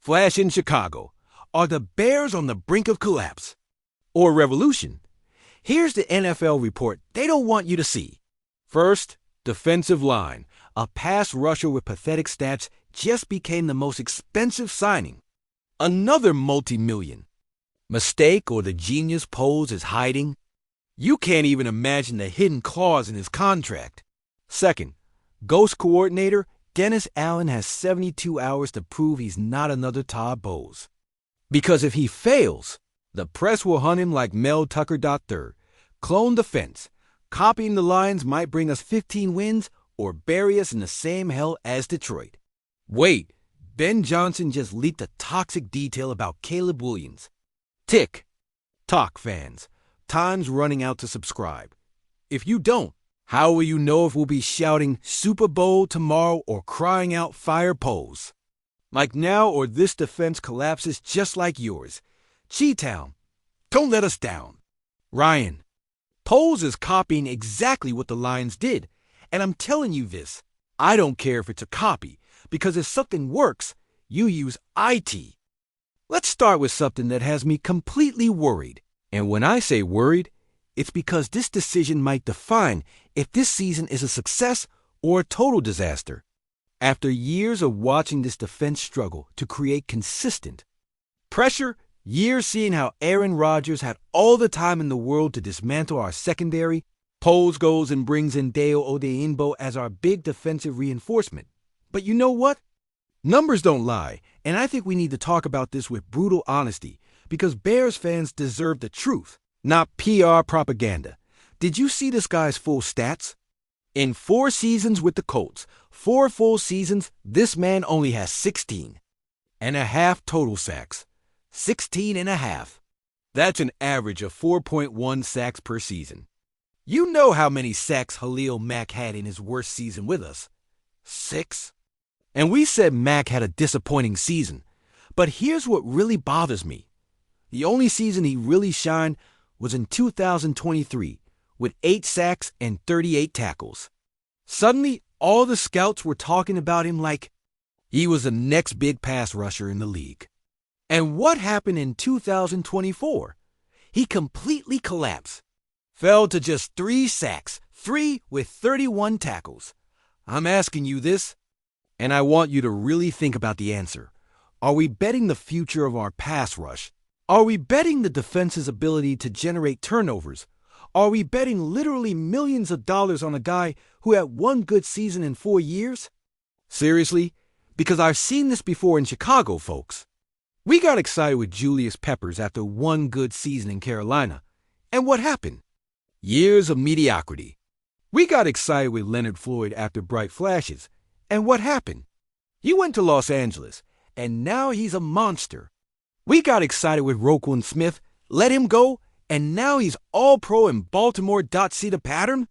Flash in Chicago. Are the Bears on the brink of collapse? Or revolution? Here's the NFL report they don't want you to see. First, defensive line. A pass rusher with pathetic stats just became the most expensive signing. Another multi-million. Mistake or the genius Poles is hiding? You can't even imagine the hidden clause in his contract. Second, ghost coordinator Dennis Allen has 72 hours to prove he's not another Todd Bowles. Because if he fails, the press will hunt him like Mel Tucker III. Clone defense. Copying the lines might bring us 15 wins or bury us in the same hell as Detroit. Wait, Ben Johnson just leaked a toxic detail about Caleb Williams. Tick. Tock fans. Time's running out to subscribe. If you don't, how will you know if we'll be shouting Super Bowl tomorrow or crying out fire Poles? Like now or this defense collapses just like yours. Cheetown, don't let us down. Ryan, Poles is copying exactly what the Lions did. And I'm telling you this, I don't care if it's a copy, because if something works, you use IT. Let's start with something that has me completely worried. And when I say worried, it's because this decision might define if this season is a success or a total disaster. After years of watching this defense struggle to create consistent pressure, years seeing how Aaron Rodgers had all the time in the world to dismantle our secondary, Poles goes and brings in Dale Odeyingbo as our big defensive reinforcement. But you know what? Numbers don't lie, and I think we need to talk about this with brutal honesty, because Bears fans deserve the truth, not PR propaganda. Did you see this guy's full stats? In 4 seasons with the Colts, 4 full seasons, this man only has 16.5 total sacks. 16.5. That's an average of 4.1 sacks per season. You know how many sacks Khalil Mack had in his worst season with us. 6. And we said Mack had a disappointing season. But here's what really bothers me. The only season he really shined was in 2023, with 8 sacks and 38 tackles. Suddenly, all the scouts were talking about him like he was the next big pass rusher in the league. And what happened in 2024? He completely collapsed. Fell to just 3 sacks, 3 with 31 tackles. I'm asking you this, and I want you to really think about the answer. Are we betting the future of our pass rush? Are we betting the defense's ability to generate turnovers? Are we betting literally millions of dollars on a guy who had 1 good season in 4 years? Seriously? Because I've seen this before in Chicago, folks. We got excited with Julius Peppers after 1 good season in Carolina. And what happened? Years of mediocrity. We got excited with Leonard Floyd after bright flashes. And what happened? He went to Los Angeles, and now he's a monster. We got excited with Roquan Smith, let him go, and now he's all-pro in Baltimore. See the pattern?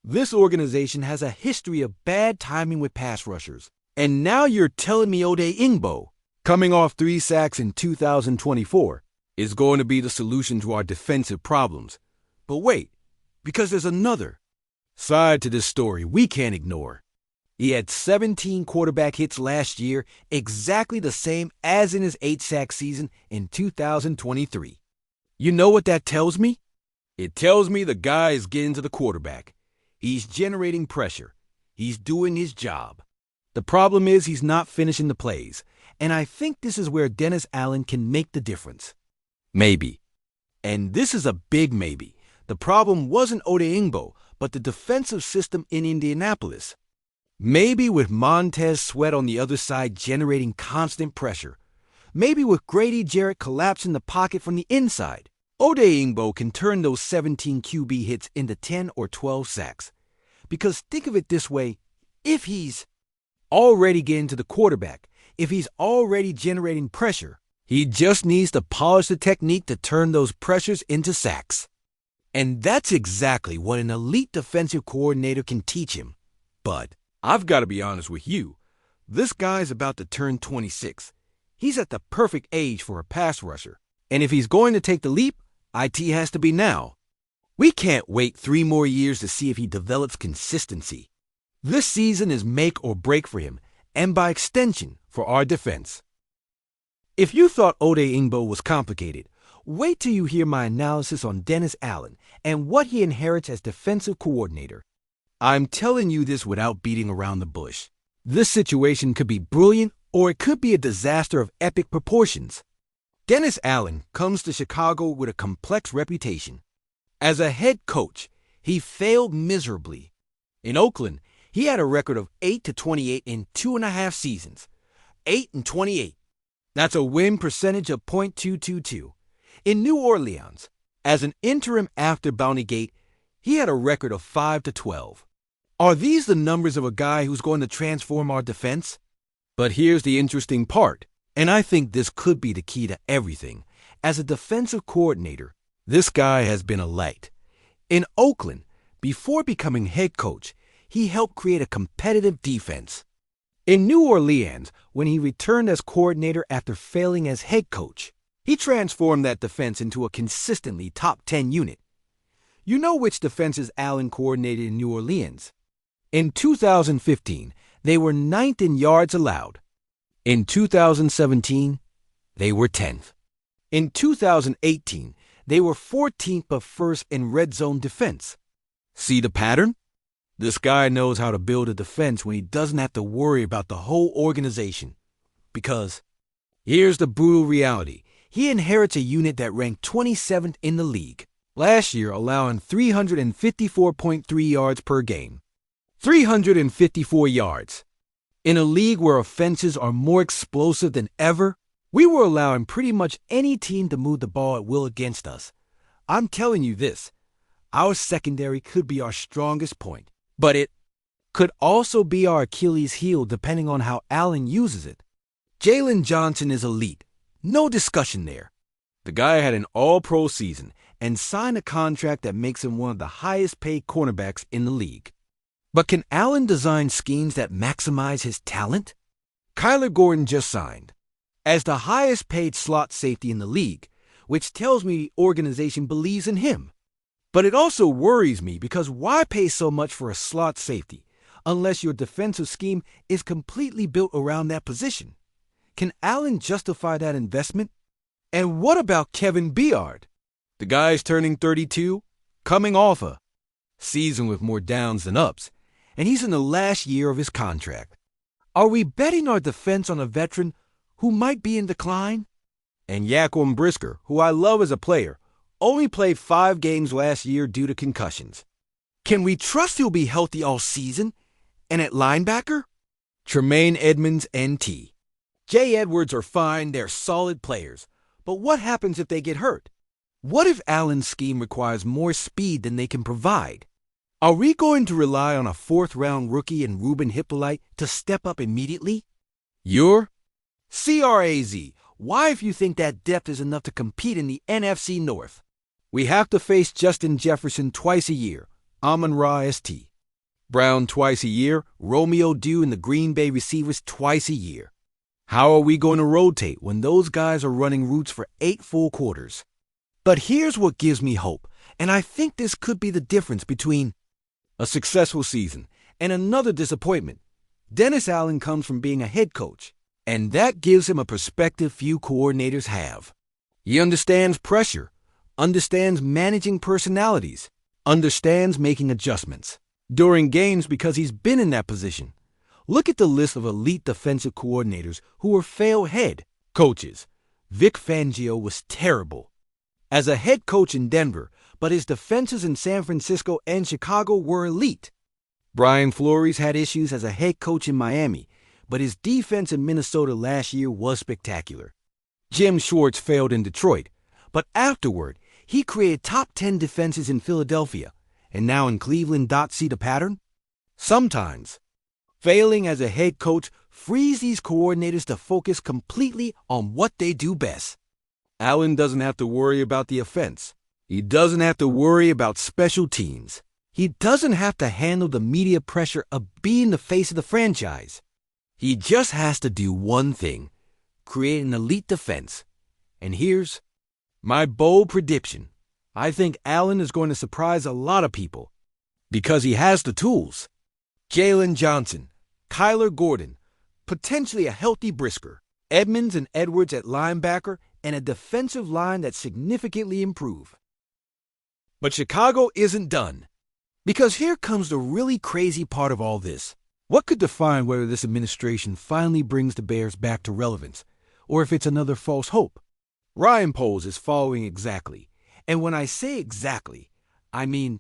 This organization has a history of bad timing with pass rushers. And now you're telling me Odeyingbo, coming off 3 sacks in 2024, is going to be the solution to our defensive problems. But wait, because there's another side to this story we can't ignore. He had 17 quarterback hits last year, exactly the same as in his 8-sack season in 2023. You know what that tells me? It tells me the guy is getting to the quarterback. He's generating pressure. He's doing his job. The problem is he's not finishing the plays, and I think this is where Dennis Allen can make the difference. Maybe. And this is a big maybe. The problem wasn't Odeyingbo, but the defensive system in Indianapolis. Maybe with Montez Sweat on the other side generating constant pressure. Maybe with Grady Jarrett collapsing the pocket from the inside. Odeyingbo can turn those 17 QB hits into 10 or 12 sacks. Because think of it this way, if he's already getting to the quarterback, if he's already generating pressure, he just needs to polish the technique to turn those pressures into sacks. And that's exactly what an elite defensive coordinator can teach him. But I've got to be honest with you. This guy's about to turn 26. He's at the perfect age for a pass rusher. And if he's going to take the leap, IT has to be now. We can't wait 3 more years to see if he develops consistency. This season is make or break for him, and by extension, for our defense. If you thought Ode Ingbo was complicated, wait till you hear my analysis on Dennis Allen and what he inherits as defensive coordinator. I'm telling you this without beating around the bush. This situation could be brilliant or it could be a disaster of epic proportions. Dennis Allen comes to Chicago with a complex reputation. As a head coach, he failed miserably. In Oakland, he had a record of 8-28 in 2.5 seasons. 8-28. That's a win percentage of .222. In New Orleans, as an interim after Bountygate, he had a record of 5-12. Are these the numbers of a guy who's going to transform our defense? But here's the interesting part, and I think this could be the key to everything. As a defensive coordinator, this guy has been a light. In Oakland, before becoming head coach, he helped create a competitive defense. In New Orleans, when he returned as coordinator after failing as head coach, he transformed that defense into a consistently top 10 unit. You know which defenses Allen coordinated in New Orleans. In 2015, they were 9th in yards allowed. In 2017, they were 10th. In 2018, they were 14th but first in red zone defense. See the pattern? This guy knows how to build a defense when he doesn't have to worry about the whole organization. Because here's the brutal reality. He inherits a unit that ranked 27th in the league, last year allowing 354.3 yards per game. 354 yards. In a league where offenses are more explosive than ever, we were allowing pretty much any team to move the ball at will against us. I'm telling you this, our secondary could be our strongest point. But it could also be our Achilles heel depending on how Allen uses it. Jalen Johnson is elite. No discussion there. The guy had an all-pro season and signed a contract that makes him one of the highest-paid cornerbacks in the league. But can Allen design schemes that maximize his talent? Kyler Gordon just signed as the highest-paid slot safety in the league, which tells me the organization believes in him. But it also worries me because why pay so much for a slot safety unless your defensive scheme is completely built around that position? Can Allen justify that investment? And what about Kevin Byard? The guy's turning 32, coming off a season with more downs than ups, and he's in the last year of his contract. Are we betting our defense on a veteran who might be in decline? And Yaquan Brisker, who I love as a player, only played 5 games last year due to concussions. Can we trust he'll be healthy all season? And at linebacker? Tremaine Edmonds, NT. Jay Edwards are fine, they're solid players. But what happens if they get hurt? What if Allen's scheme requires more speed than they can provide? Are we going to rely on a 4th-round rookie in Ruben Hippolyte to step up immediately? You're CRAZ. Why if you think that depth is enough to compete in the NFC North? We have to face Justin Jefferson twice a year, Amon-Ra St. Brown twice a year, Romeo Dew and the Green Bay receivers twice a year. How are we going to rotate when those guys are running routes for 8 full quarters? But here's what gives me hope, and I think this could be the difference between a successful season and another disappointment. Dennis Allen comes from being a head coach, and that gives him a perspective few coordinators have. He understands pressure, understands managing personalities, understands making adjustments during games because he's been in that position. Look at the list of elite defensive coordinators who were failed head coaches. Vic Fangio was terrible as a head coach in Denver, but his defenses in San Francisco and Chicago were elite. Brian Flores had issues as a head coach in Miami, but his defense in Minnesota last year was spectacular. Jim Schwartz failed in Detroit, but afterward, he created top 10 defenses in Philadelphia, and now in Cleveland. See the pattern? Sometimes, failing as a head coach frees these coordinators to focus completely on what they do best. Allen doesn't have to worry about the offense. He doesn't have to worry about special teams. He doesn't have to handle the media pressure of being the face of the franchise. He just has to do one thing, create an elite defense. And here's my bold prediction. I think Allen is going to surprise a lot of people because he has the tools. Jalen Johnson, Kyler Gordon, potentially a healthy Brisker. Edmonds and Edwards at linebacker, and a defensive line that significantly improved. But Chicago isn't done. Because here comes the really crazy part of all this. What could define whether this administration finally brings the Bears back to relevance, or if it's another false hope? Ryan Poles is following exactly. And when I say exactly, I mean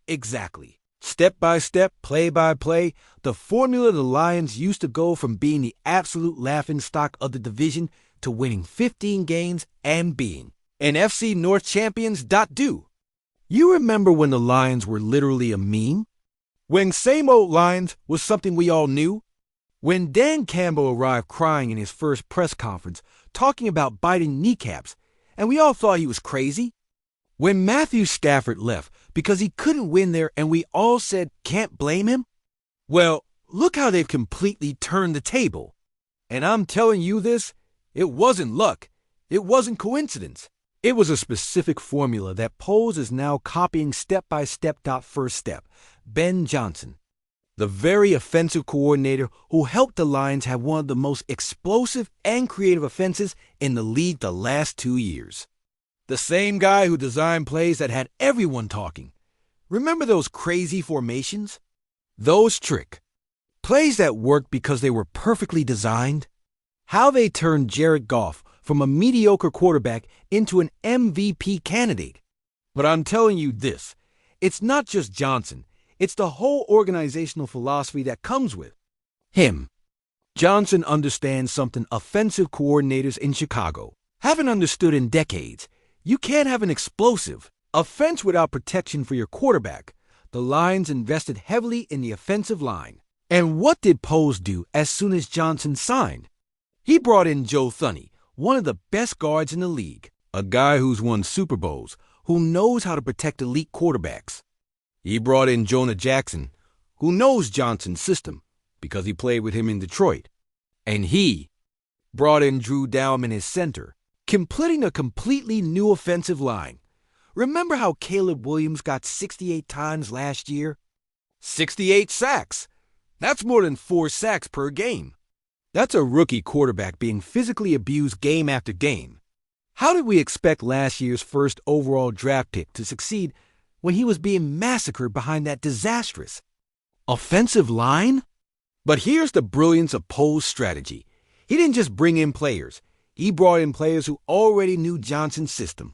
exactly. Step by step, play by play, the formula the Lions used to go from being the absolute laughingstock of the division to winning 15 games and being NFC North champions. Do. You remember when the Lions were literally a meme? When same old Lions was something we all knew? When Dan Campbell arrived crying in his first press conference, talking about biting kneecaps, and we all thought he was crazy? When Matthew Stafford left because he couldn't win there and we all said, can't blame him? Well, look how they've completely turned the table. And I'm telling you this, it wasn't luck. It wasn't coincidence. It was a specific formula that Poles is now copying step by step. First step, Ben Johnson, the very offensive coordinator who helped the Lions have one of the most explosive and creative offenses in the league the last 2 years. The same guy who designed plays that had everyone talking. Remember those crazy formations? Those trick plays that worked because they were perfectly designed? How they turned Jared Goff from a mediocre quarterback into an MVP candidate. But I'm telling you this, it's not just Johnson, it's the whole organizational philosophy that comes with him. Johnson understands something offensive coordinators in Chicago haven't understood in decades. You can't have an explosive offense without protection for your quarterback. The Lions invested heavily in the offensive line. And what did Poles do as soon as Johnson signed? He brought in Joe Thuney, one of the best guards in the league, a guy who's won Super Bowls, who knows how to protect elite quarterbacks. He brought in Jonah Jackson, who knows Johnson's system because he played with him in Detroit. And he brought in Drew Dalman as center, completing a completely new offensive line. Remember how Caleb Williams got 68 times last year? 68 sacks. That's more than 4 sacks per game. That's a rookie quarterback being physically abused game after game. How did we expect last year's first overall draft pick to succeed when he was being massacred behind that disastrous offensive line? But here's the brilliance of Poles' strategy. He didn't just bring in players. He brought in players who already knew Johnson's system.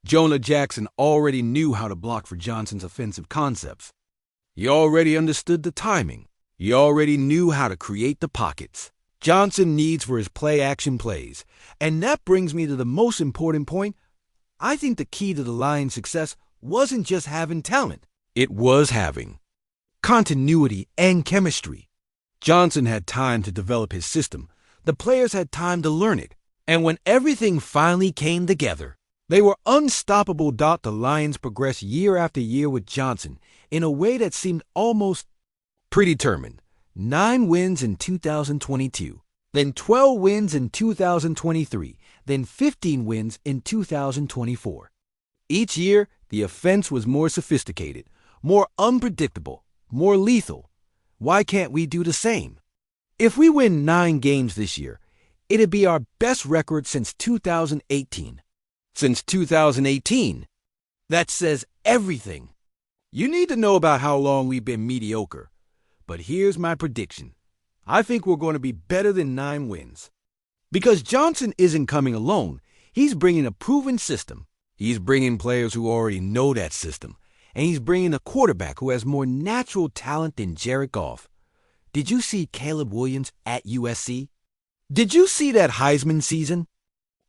Jonah Jackson already knew how to block for Johnson's offensive concepts. He already understood the timing. He already knew how to create the pockets Johnson needs for his play-action plays. And that brings me to the most important point. I think the key to the Lions' success wasn't just having talent. It was having continuity and chemistry. Johnson had time to develop his system. The players had time to learn it. And when everything finally came together, they were unstoppable. The Lions progressed year after year with Johnson in a way that seemed almost predetermined. 9 wins in 2022, then 12 wins in 2023, then 15 wins in 2024. Each year, the offense was more sophisticated, more unpredictable, more lethal. Why can't we do the same? If we win 9 games this year, it'd be our best record since 2018. Since 2018. That says everything. You need to know about how long we've been mediocre. But here's my prediction. I think we're going to be better than 9 wins. Because Johnson isn't coming alone. He's bringing a proven system. He's bringing players who already know that system. And he's bringing a quarterback who has more natural talent than Jared Goff. Did you see Caleb Williams at USC? Did you see that Heisman season?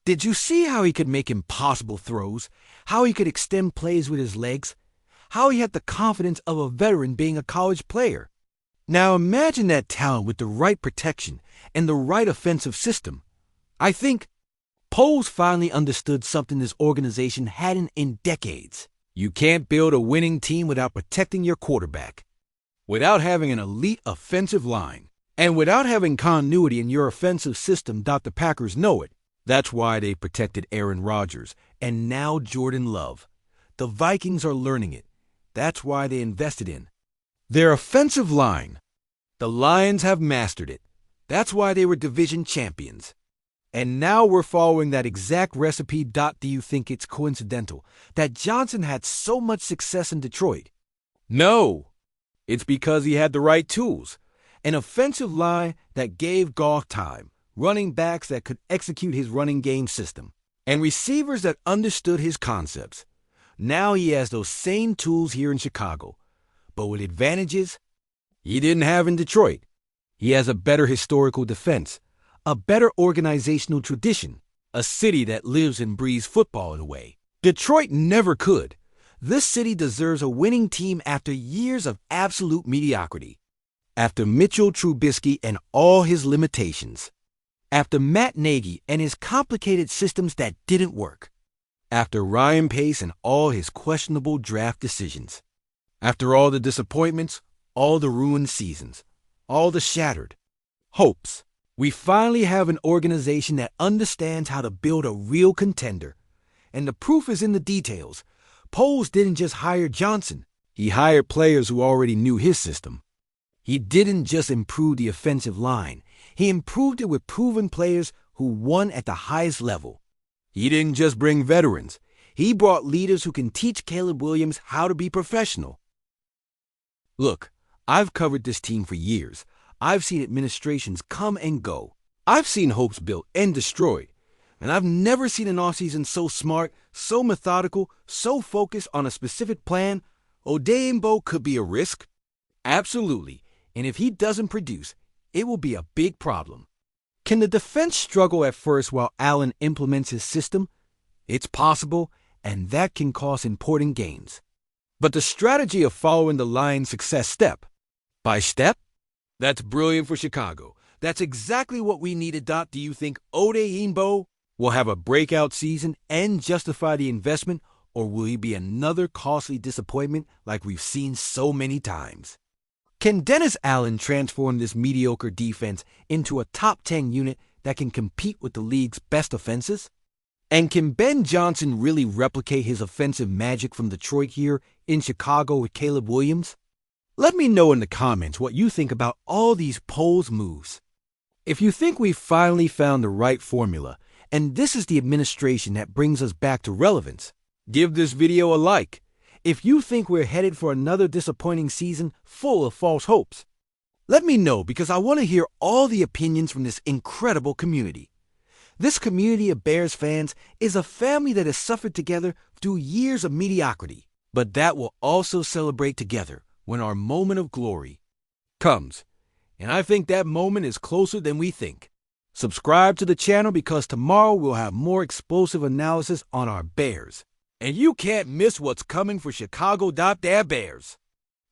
Did you see how he could make impossible throws? How he could extend plays with his legs? How he had the confidence of a veteran being a college player? Now imagine that talent with the right protection and the right offensive system. I think Poles finally understood something this organization hadn't in decades. You can't build a winning team without protecting your quarterback, without having an elite offensive line, and without having continuity in your offensive system. The Packers know it. That's why they protected Aaron Rodgers and now Jordan Love. The Vikings are learning it. That's why they invested in their offensive line. The Lions have mastered it. That's why they were division champions. And now we're following that exact recipe. Do you think it's coincidental that Johnson had so much success in Detroit? No, it's because he had the right tools. An offensive line that gave Goff time, running backs that could execute his running game system, and receivers that understood his concepts. Now he has those same tools here in Chicago, but with advantages he didn't have in Detroit. He has a better historical defense, a better organizational tradition, a city that lives and breathes football in a way Detroit never could. This city deserves a winning team after years of absolute mediocrity. After Mitchell Trubisky and all his limitations. After Matt Nagy and his complicated systems that didn't work. After Ryan Pace and all his questionable draft decisions. After all the disappointments, all the ruined seasons, all the shattered hopes. We finally have an organization that understands how to build a real contender. And the proof is in the details. Poles didn't just hire Johnson. He hired players who already knew his system. He didn't just improve the offensive line. He improved it with proven players who won at the highest level. He didn't just bring veterans. He brought leaders who can teach Caleb Williams how to be professional. Look, I've covered this team for years. I've seen administrations come and go. I've seen hopes built and destroyed. And I've never seen an offseason so smart, so methodical, so focused on a specific plan. Odeyingbo could be a risk. Absolutely. And if he doesn't produce, it will be a big problem. Can the defense struggle at first while Allen implements his system? It's possible, and that can cost important gains. But the strategy of following the Lions' success step by step, that's brilliant for Chicago. That's exactly what we needed. Do you think Odeyingbo will have a breakout season and justify the investment, or will he be another costly disappointment like we've seen so many times? Can Dennis Allen transform this mediocre defense into a top 10 unit that can compete with the league's best offenses? And can Ben Johnson really replicate his offensive magic from Detroit here in Chicago with Caleb Williams? Let me know in the comments what you think about all these Poles moves. If you think we've finally found the right formula, and this is the administration that brings us back to relevance, give this video a like. If you think we're headed for another disappointing season full of false hopes, let me know because I want to hear all the opinions from this incredible community. This community of Bears fans is a family that has suffered together through years of mediocrity, but that will also celebrate together when our moment of glory comes. And I think that moment is closer than we think. Subscribe to the channel because tomorrow we'll have more explosive analysis on our Bears. And you can't miss what's coming for Chicago Bears.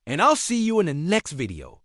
And I'll see you in the next video.